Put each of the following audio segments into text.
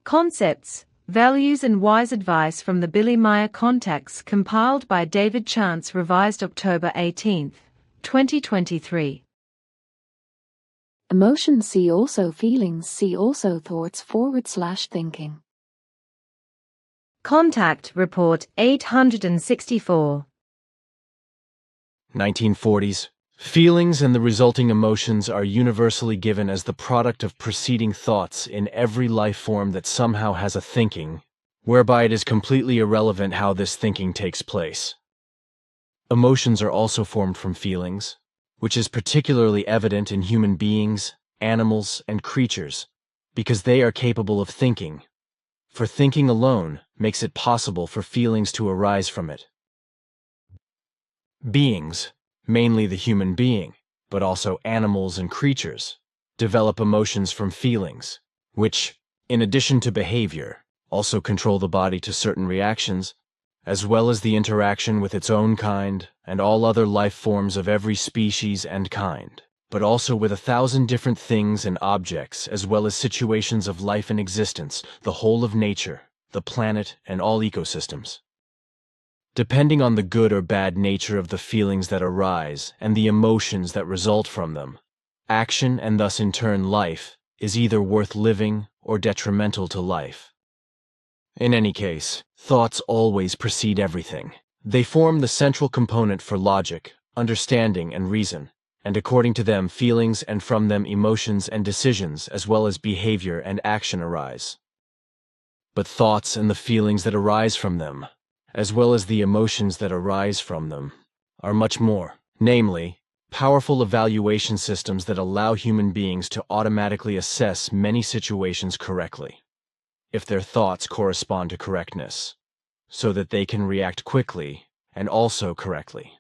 Concepts, Values and Wise Advice from the Billy Meier Context compiled by David Chance, revised October 18, 2023. Emotions, see also feelings, see also thoughts /thinking. Contact Report 864. 1940s. Feelings and the resulting emotions are universally given as the product of preceding thoughts in every life form that somehow has a thinking, whereby it is completely irrelevant how this thinking takes place. Emotions are also formed from feelings, which is particularly evident in human beings, animals, and creatures, because they are capable of thinking. For thinking alone makes it possible for feelings to arise from it. Beings, mainly the human being, but also animals and creatures, develop emotions from feelings, which, in addition to behavior, also control the body to certain reactions, as well as the interaction with its own kind and all other life forms of every species and kind, but also with 1,000 different things and objects, as well as situations of life and existence, the whole of nature, the planet, and all ecosystems. Depending on the good or bad nature of the feelings that arise and the emotions that result from them, action, and thus in turn life, is either worth living or detrimental to life. In any case, thoughts always precede everything. They form the central component for logic, understanding, and reason, and according to them, feelings and from them emotions and decisions, as well as behavior and action arise. But thoughts and the feelings that arise from them, as well as the emotions that arise from them, are much more, namely, powerful evaluation systems that allow human beings to automatically assess many situations correctly, if their thoughts correspond to correctness, so that they can react quickly and also correctly.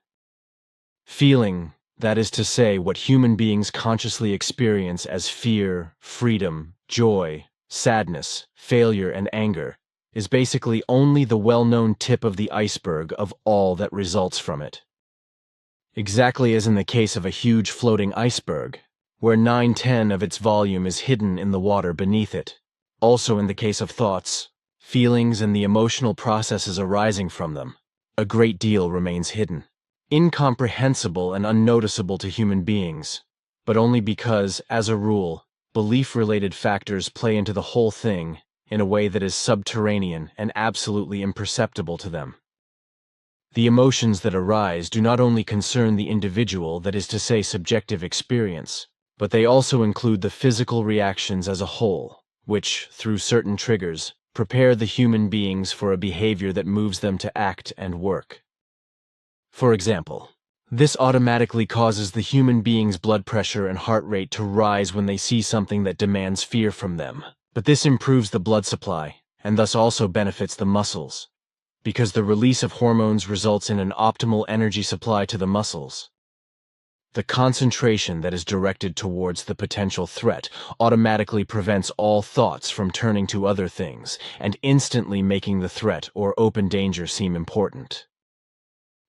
Feeling, that is to say, what human beings consciously experience as fear, freedom, joy, sadness, failure, and anger, is basically only the well-known tip of the iceberg of all that results from it. Exactly as in the case of a huge floating iceberg, where 9/10 of its volume is hidden in the water beneath it, also in the case of thoughts, feelings, and the emotional processes arising from them, a great deal remains hidden, incomprehensible and unnoticeable to human beings, but only because, as a rule, belief-related factors play into the whole thing in a way that is subterranean and absolutely imperceptible to them. The emotions that arise do not only concern the individual, that is to say, subjective experience, but they also include the physical reactions as a whole, which, through certain triggers, prepare the human beings for a behavior that moves them to act and work. For example, this automatically causes the human being's blood pressure and heart rate to rise when they see something that demands fear from them. But this improves the blood supply, and thus also benefits the muscles, because the release of hormones results in an optimal energy supply to the muscles. The concentration that is directed towards the potential threat automatically prevents all thoughts from turning to other things and instantly making the threat or open danger seem important.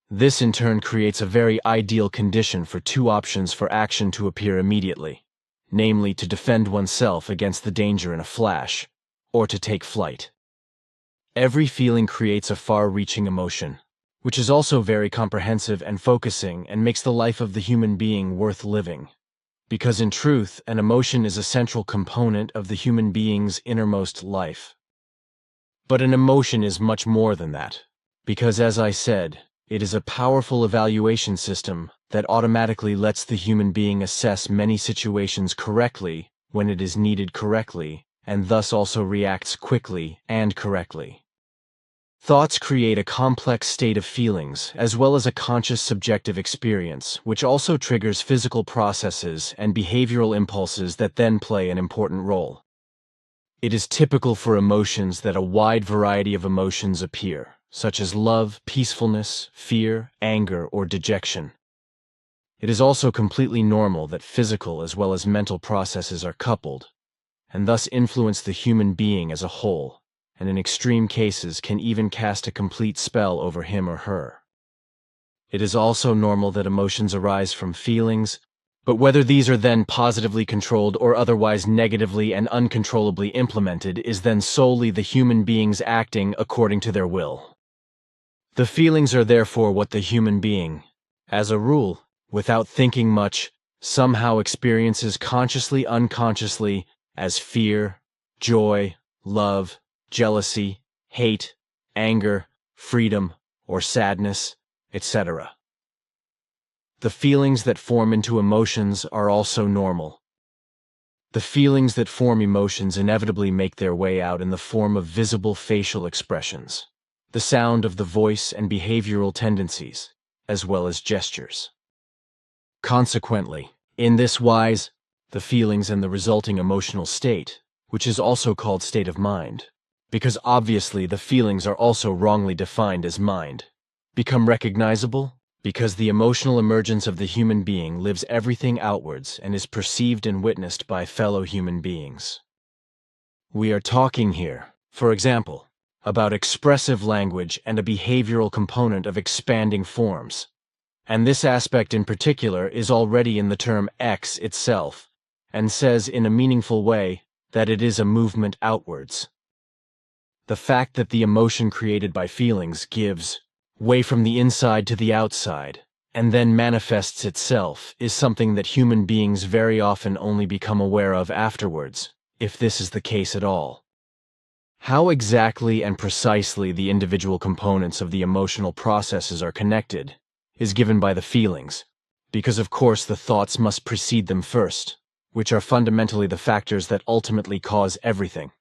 This in turn creates a very ideal condition for two options for action to appear immediately, namely to defend oneself against the danger in a flash, or to take flight. Every feeling creates a far-reaching emotion, which is also very comprehensive and focusing and makes the life of the human being worth living. Because in truth, an emotion is a central component of the human being's innermost life. But an emotion is much more than that, because as I said, it is a powerful evaluation system that automatically lets the human being assess many situations correctly when it is needed correctly, and thus also reacts quickly and correctly. Thoughts create a complex state of feelings, as well as a conscious subjective experience, which also triggers physical processes and behavioral impulses that then play an important role. It is typical for emotions that a wide variety of emotions appear, such as love, peacefulness, fear, anger, or dejection. It is also completely normal that physical as well as mental processes are coupled, and thus influence the human being as a whole, and in extreme cases can even cast a complete spell over him or her. It is also normal that emotions arise from feelings, But whether these are then positively controlled or otherwise negatively and uncontrollably implemented is then solely the human beings acting according to their will. The feelings are therefore what the human being, as a rule, without thinking much, somehow experiences consciously, unconsciously, as fear, joy, love, jealousy, hate, anger, freedom, or sadness, etc. The feelings that form into emotions are also normal. The feelings that form emotions inevitably make their way out in the form of visible facial expressions, the sound of the voice and behavioral tendencies, as well as gestures. Consequently, in this wise, the feelings and the resulting emotional state, which is also called state of mind, because obviously the feelings are also wrongly defined as mind, become recognizable because the emotional emergence of the human being lives everything outwards and is perceived and witnessed by fellow human beings. We are talking here, for example, about expressive language and a behavioral component of expanding forms, and this aspect in particular is already in the term X itself, and says in a meaningful way that it is a movement outwards. The fact that the emotion created by feelings gives way from the inside to the outside, and then manifests itself, is something that human beings very often only become aware of afterwards, if this is the case at all. How exactly and precisely the individual components of the emotional processes are connected is given by the feelings, because of course the thoughts must precede them first, which are fundamentally the factors that ultimately cause everything.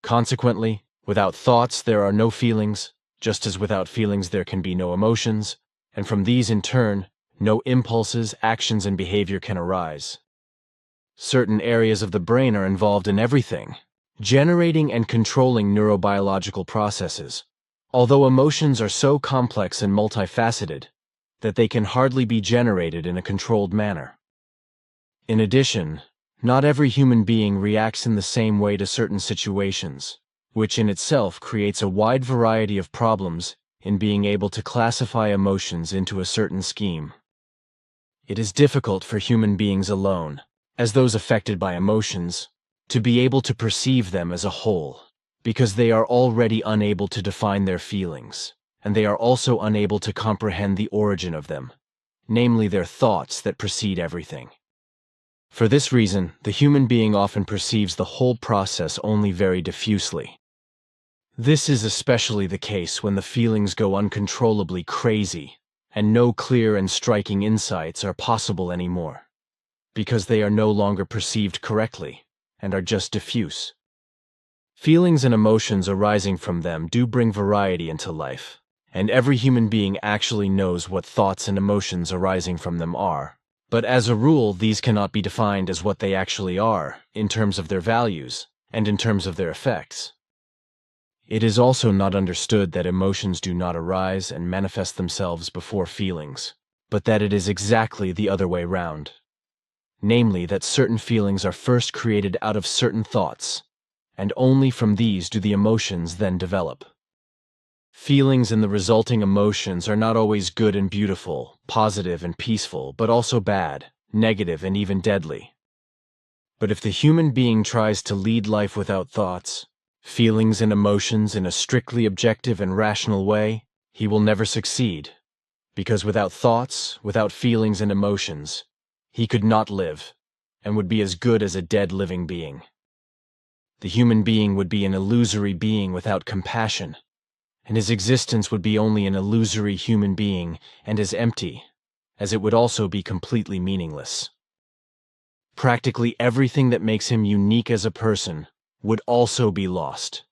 Consequently, without thoughts there are no feelings, just as without feelings there can be no emotions, and from these in turn, no impulses, actions, and behavior can arise. Certain areas of the brain are involved in everything, generating and controlling neurobiological processes, although emotions are so complex and multifaceted that they can hardly be generated in a controlled manner. In addition, not every human being reacts in the same way to certain situations, which in itself creates a wide variety of problems in being able to classify emotions into a certain scheme. It is difficult for human beings alone, as those affected by emotions, to be able to perceive them as a whole, because they are already unable to define their feelings, and they are also unable to comprehend the origin of them, namely their thoughts that precede everything. For this reason, the human being often perceives the whole process only very diffusely. This is especially the case when the feelings go uncontrollably crazy, and no clear and striking insights are possible anymore, because they are no longer perceived correctly, and are just diffuse. Feelings and emotions arising from them do bring variety into life, and every human being actually knows what thoughts and emotions arising from them are. But as a rule, these cannot be defined as what they actually are, in terms of their values, and in terms of their effects. It is also not understood that emotions do not arise and manifest themselves before feelings, but that it is exactly the other way round. Namely, that certain feelings are first created out of certain thoughts, and only from these do the emotions then develop. Feelings and the resulting emotions are not always good and beautiful, positive and peaceful, but also bad, negative, and even deadly. But if the human being tries to lead life without thoughts, feelings and emotions in a strictly objective and rational way, he will never succeed, because without thoughts, without feelings and emotions, he could not live, and would be as good as a dead living being. The human being would be an illusory being without compassion, and his existence would be only an illusory human being and as empty, as it would also be completely meaningless. Practically everything that makes him unique as a person would also be lost,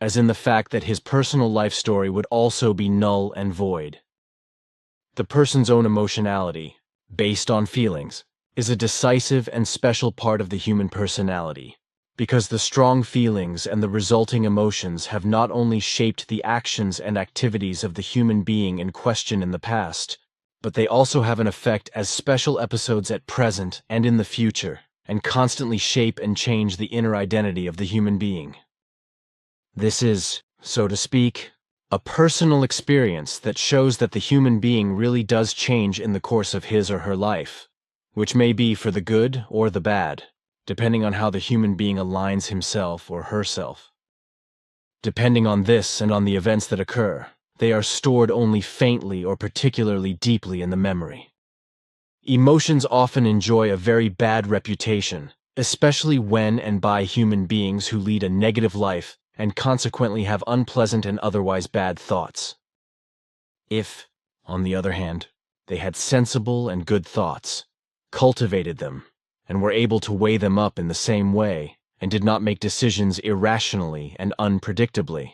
as in the fact that his personal life story would also be null and void. The person's own emotionality, based on feelings, is a decisive and special part of the human personality, because the strong feelings and the resulting emotions have not only shaped the actions and activities of the human being in question in the past, but they also have an effect as special episodes at present and in the future, and constantly shape and change the inner identity of the human being. This is, so to speak, a personal experience that shows that the human being really does change in the course of his or her life, which may be for the good or the bad, depending on how the human being aligns himself or herself. Depending on this and on the events that occur, they are stored only faintly or particularly deeply in the memory. Emotions often enjoy a very bad reputation, especially when and by human beings who lead a negative life and consequently have unpleasant and otherwise bad thoughts. If, on the other hand, they had sensible and good thoughts, cultivated them, and were able to weigh them up in the same way, and did not make decisions irrationally and unpredictably,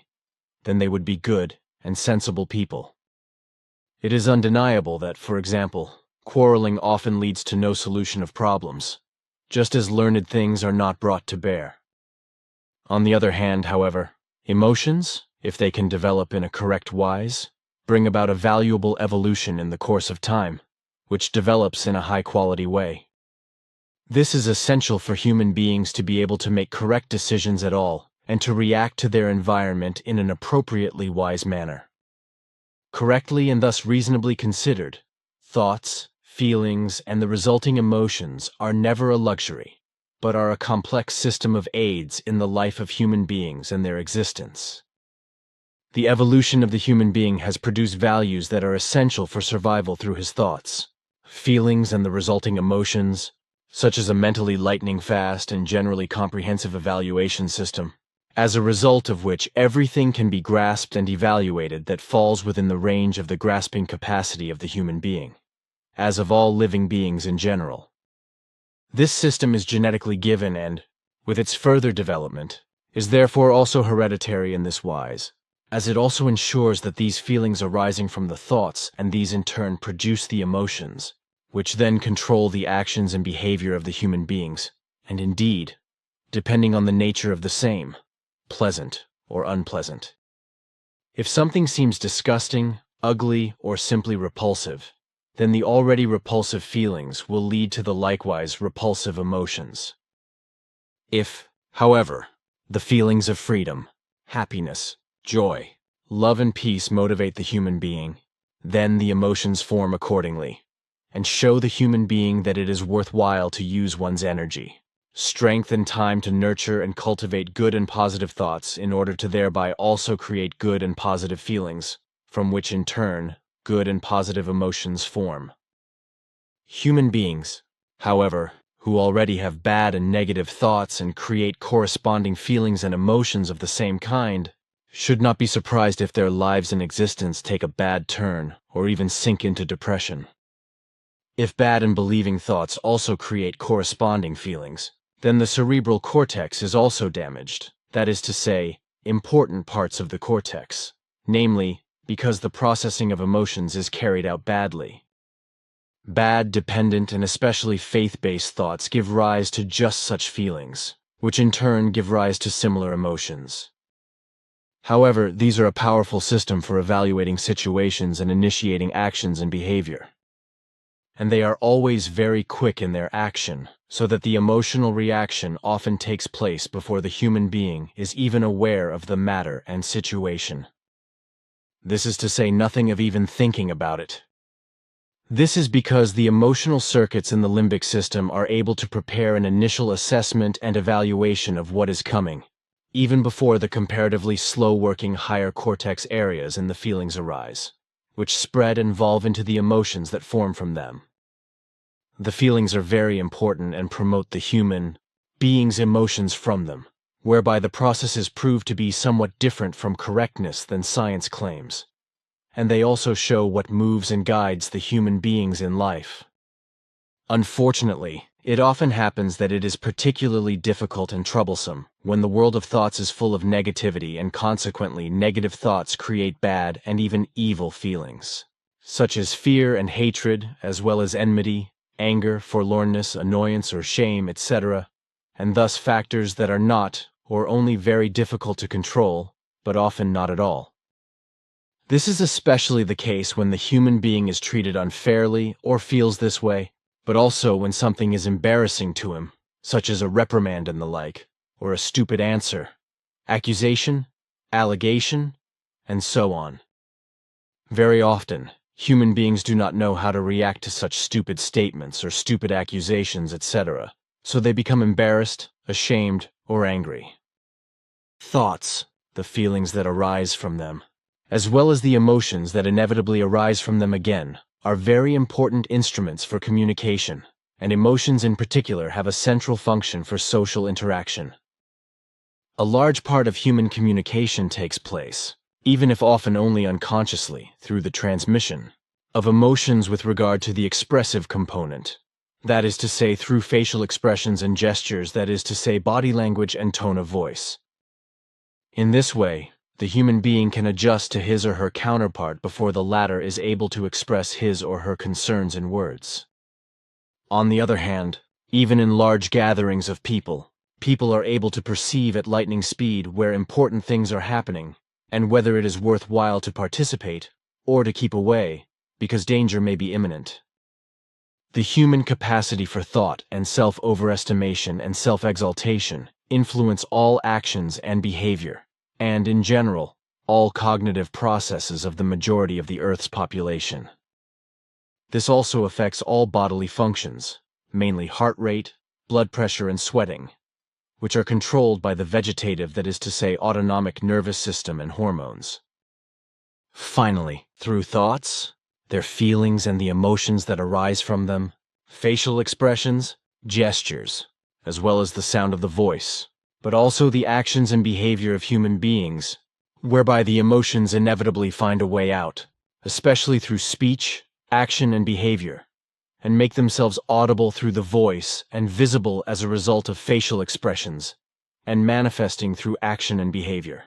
then they would be good and sensible people. It is undeniable that, for example, quarreling often leads to no solution of problems, just as learned things are not brought to bear. On the other hand, however, emotions, if they can develop in a correct wise, bring about a valuable evolution in the course of time, which develops in a high-quality way. This is essential for human beings to be able to make correct decisions at all and to react to their environment in an appropriately wise manner. Correctly and thus reasonably considered, thoughts, feelings, and the resulting emotions are never a luxury, but are a complex system of aids in the life of human beings and their existence. The evolution of the human being has produced values that are essential for survival through his thoughts, feelings, and the resulting emotions, such as a mentally lightning fast and generally comprehensive evaluation system, as a result of which everything can be grasped and evaluated that falls within the range of the grasping capacity of the human being, as of all living beings in general. This system is genetically given and, with its further development, is therefore also hereditary in this wise, as it also ensures that these feelings arising from the thoughts and these in turn produce the emotions, which then control the actions and behavior of the human beings, and indeed, depending on the nature of the same, pleasant or unpleasant. If something seems disgusting, ugly, or simply repulsive, then the already repulsive feelings will lead to the likewise repulsive emotions. If, however, the feelings of freedom, happiness, joy, love, and peace motivate the human being, then the emotions form accordingly, and show the human being that it is worthwhile to use one's energy, strength, and time to nurture and cultivate good and positive thoughts in order to thereby also create good and positive feelings, from which in turn, good and positive emotions form. Human beings, however, who already have bad and negative thoughts and create corresponding feelings and emotions of the same kind, should not be surprised if their lives and existence take a bad turn or even sink into depression. If bad and believing thoughts also create corresponding feelings, then the cerebral cortex is also damaged, that is to say, important parts of the cortex, namely, because the processing of emotions is carried out badly. Bad, dependent, and especially faith-based thoughts give rise to just such feelings, which in turn give rise to similar emotions. However, these are a powerful system for evaluating situations and initiating actions and behavior. And they are always very quick in their action, so that the emotional reaction often takes place before the human being is even aware of the matter and situation. This is to say nothing of even thinking about it. This is because the emotional circuits in the limbic system are able to prepare an initial assessment and evaluation of what is coming, even before the comparatively slow-working higher cortex areas in the feelings arise, which spread and evolve into the emotions that form from them. The feelings are very important and promote the human being's emotions from them, whereby the processes prove to be somewhat different from correctness than science claims, and they also show what moves and guides the human beings in life. Unfortunately, it often happens that it is particularly difficult and troublesome when the world of thoughts is full of negativity, and consequently negative thoughts create bad and even evil feelings, such as fear and hatred, as well as enmity, anger, forlornness, annoyance, or shame, etc., and thus factors that are not, or only very difficult to control, but often not at all. This is especially the case when the human being is treated unfairly or feels this way, but also when something is embarrassing to him, such as a reprimand and the like, or a stupid answer, accusation, allegation, and so on. Very often, Human beings do not know how to react to such stupid statements or stupid accusations, etc., so they become embarrassed, ashamed, or angry. Thoughts, the feelings that arise from them, as well as the emotions that inevitably arise from them again, are very important instruments for communication, and emotions in particular have a central function for social interaction. A large part of human communication takes place, even if often only unconsciously, through the transmission of emotions with regard to the expressive component. That is to say, through facial expressions and gestures, that is to say, body language and tone of voice. In this way, the human being can adjust to his or her counterpart before the latter is able to express his or her concerns in words. On the other hand, even in large gatherings of people are able to perceive at lightning speed where important things are happening, and whether it is worthwhile to participate or to keep away, because danger may be imminent. The human capacity for thought and self-overestimation and self-exaltation influence all actions and behavior, and, in general, all cognitive processes of the majority of the Earth's population. This also affects all bodily functions, mainly heart rate, blood pressure, and sweating, which are controlled by the vegetative, that is to say, autonomic nervous system and hormones. Finally, through thoughts, their feelings and the emotions that arise from them, facial expressions, gestures, as well as the sound of the voice, but also the actions and behavior of human beings, whereby the emotions inevitably find a way out, especially through speech, action, and behavior, and make themselves audible through the voice and visible as a result of facial expressions, and manifesting through action and behavior.